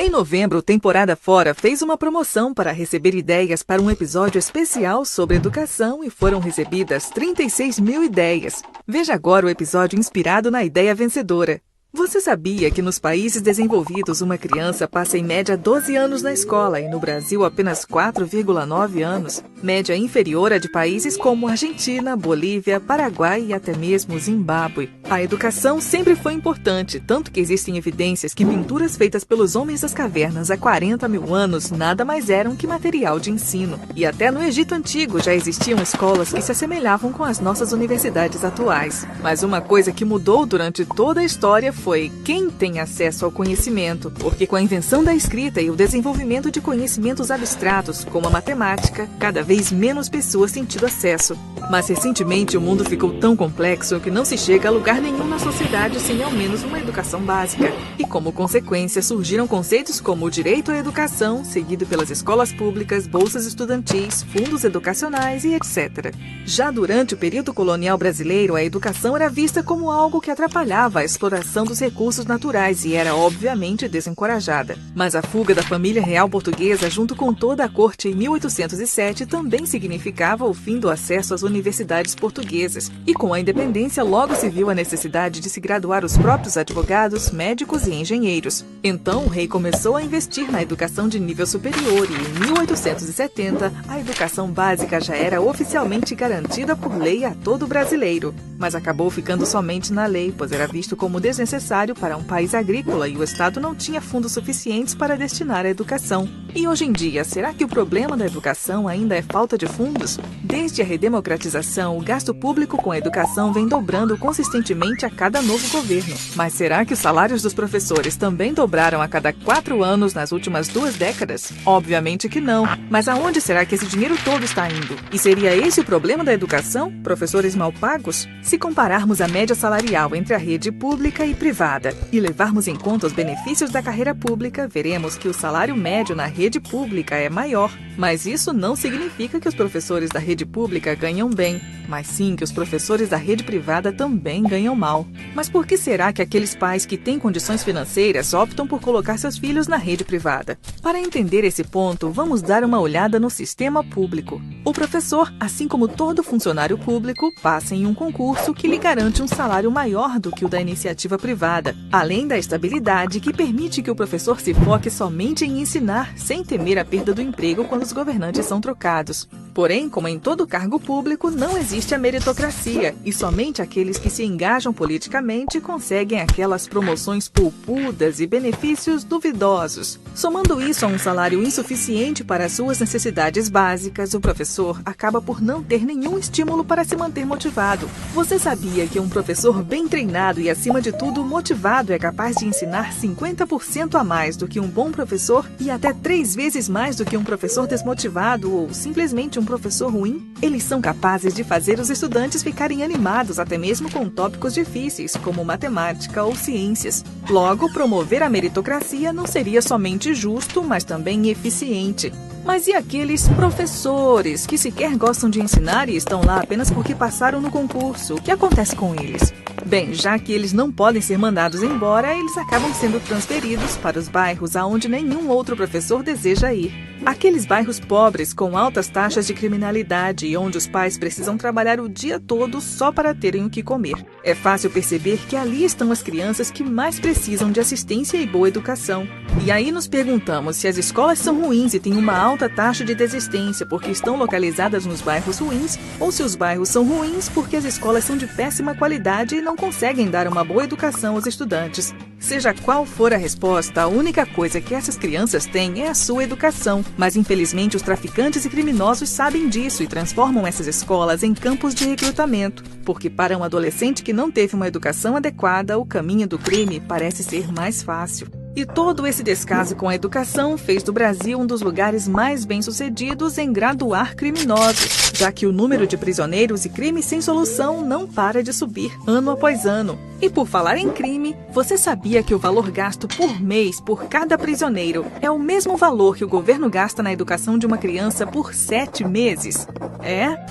Em novembro, Temporada Fora fez uma promoção para receber ideias para um episódio especial sobre educação e foram recebidas 36 mil ideias. Veja agora o episódio inspirado na ideia vencedora. Você sabia que nos países desenvolvidos uma criança passa em média 12 anos na escola e no Brasil apenas 4,9 anos? Média inferior à de países como Argentina, Bolívia, Paraguai e até mesmo Zimbábue. A educação sempre foi importante, tanto que existem evidências que pinturas feitas pelos homens das cavernas há 40 mil anos nada mais eram que material de ensino. E até no Egito Antigo já existiam escolas que se assemelhavam com as nossas universidades atuais. Mas uma coisa que mudou durante toda a história foi quem tem acesso ao conhecimento, porque com a invenção da escrita e o desenvolvimento de conhecimentos abstratos, como a matemática, cada vez menos pessoas têm tido acesso. Mas recentemente o mundo ficou tão complexo que não se chega a lugar nenhum na sociedade sem ao menos uma educação básica. E como consequência surgiram conceitos como o direito à educação, seguido pelas escolas públicas, bolsas estudantis, fundos educacionais e etc. Já durante o período colonial brasileiro, a educação era vista como algo que atrapalhava a exploração dos recursos naturais e era obviamente desencorajada. Mas a fuga da família real portuguesa junto com toda a corte em 1807 também significava o fim do acesso às universidades portuguesas. E com a independência logo se viu a necessidade de se graduar os próprios advogados, médicos e engenheiros. Então o rei começou a investir na educação de nível superior e em 1870 a educação básica já era oficialmente garantida por lei a todo brasileiro. Mas acabou ficando somente na lei, pois era visto como desnecessário para um país agrícola e o Estado não tinha fundos suficientes para destinar à educação. E hoje em dia, será que o problema da educação ainda é falta de fundos? Desde a redemocratização, o gasto público com a educação vem dobrando consistentemente a cada novo governo. Mas será que os salários dos professores também dobraram a cada 4 anos nas últimas 2 décadas? Obviamente que não. Mas aonde será que esse dinheiro todo está indo? E seria esse o problema da educação? Professores mal pagos? Se compararmos a média salarial entre a rede pública e privada e levarmos em conta os benefícios da carreira pública, veremos que o salário médio na rede pública é maior. Mas isso não significa que os professores da rede pública ganham bem, mas sim que os professores da rede privada também ganham mal. Mas por que será que aqueles pais que têm condições financeiras optam por colocar seus filhos na rede privada? Para entender esse ponto, vamos dar uma olhada no sistema público. O professor, assim como todo funcionário público, passa em um concurso que lhe garante um salário maior do que o da iniciativa privada, além da estabilidade que permite que o professor se foque somente em ensinar, sem temer a perda do emprego quando os governantes são trocados. Porém, como em todo cargo público, não existe a meritocracia e somente aqueles que se engajam politicamente conseguem aquelas promoções poupudas e benefícios duvidosos. Somando isso a um salário insuficiente para suas necessidades básicas, o professor acaba por não ter nenhum estímulo para se manter motivado. Você sabia que um professor bem treinado e, acima de tudo, motivado é capaz de ensinar 50% a mais do que um bom professor e até 3 vezes mais do que um professor desmotivado ou simplesmente um professor ruim? Eles são capazes de fazer os estudantes ficarem animados até mesmo com tópicos difíceis, como matemática ou ciências. Logo, promover a meritocracia não seria somente justo, mas também eficiente. Mas e aqueles professores que sequer gostam de ensinar e estão lá apenas porque passaram no concurso? O que acontece com eles? Bem, já que eles não podem ser mandados embora, eles acabam sendo transferidos para os bairros aonde nenhum outro professor deseja ir. Aqueles bairros pobres com altas taxas de criminalidade e onde os pais precisam trabalhar o dia todo só para terem o que comer. É fácil perceber que ali estão as crianças que mais precisam de assistência e boa educação. E aí nos perguntamos se as escolas são ruins e têm uma alta taxa de desistência porque estão localizadas nos bairros ruins, ou se os bairros são ruins porque as escolas são de péssima qualidade e não conseguem dar uma boa educação aos estudantes. Seja qual for a resposta, a única coisa que essas crianças têm é a sua educação. Mas infelizmente os traficantes e criminosos sabem disso e transformam essas escolas em campos de recrutamento. Porque para um adolescente que não teve uma educação adequada, o caminho do crime parece ser mais fácil. E todo esse descaso com a educação fez do Brasil um dos lugares mais bem-sucedidos em graduar criminosos, já que o número de prisioneiros e crimes sem solução não para de subir ano após ano. E por falar em crime, você sabia que o valor gasto por mês por cada prisioneiro é o mesmo valor que o governo gasta na educação de uma criança por 7 meses?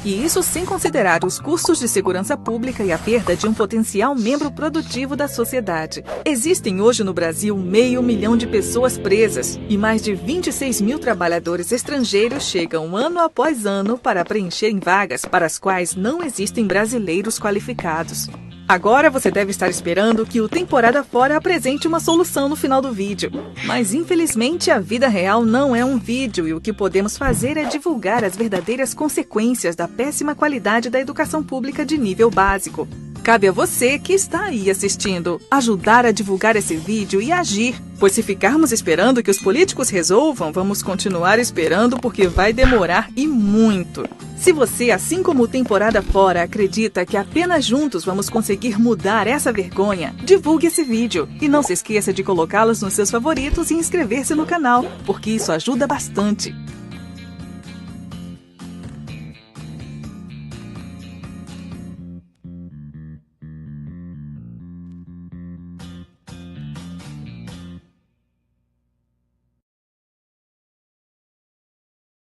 E isso sem considerar os custos de segurança pública e a perda de um potencial membro produtivo da sociedade. Existem hoje no Brasil 500 mil de pessoas presas e mais de 26 mil trabalhadores estrangeiros chegam ano após ano para preencherem vagas para as quais não existem brasileiros qualificados. Agora você deve estar esperando que o Temporada Fora apresente uma solução no final do vídeo. Mas infelizmente a vida real não é um vídeo e o que podemos fazer é divulgar as verdadeiras consequências da péssima qualidade da educação pública de nível básico. Cabe a você que está aí assistindo ajudar a divulgar esse vídeo e agir, pois se ficarmos esperando que os políticos resolvam, vamos continuar esperando porque vai demorar e muito. Se você, assim como o Temporada Fora, acredita que apenas juntos vamos conseguir mudar essa vergonha, divulgue esse vídeo e não se esqueça de colocá-los nos seus favoritos e inscrever-se no canal, porque isso ajuda bastante.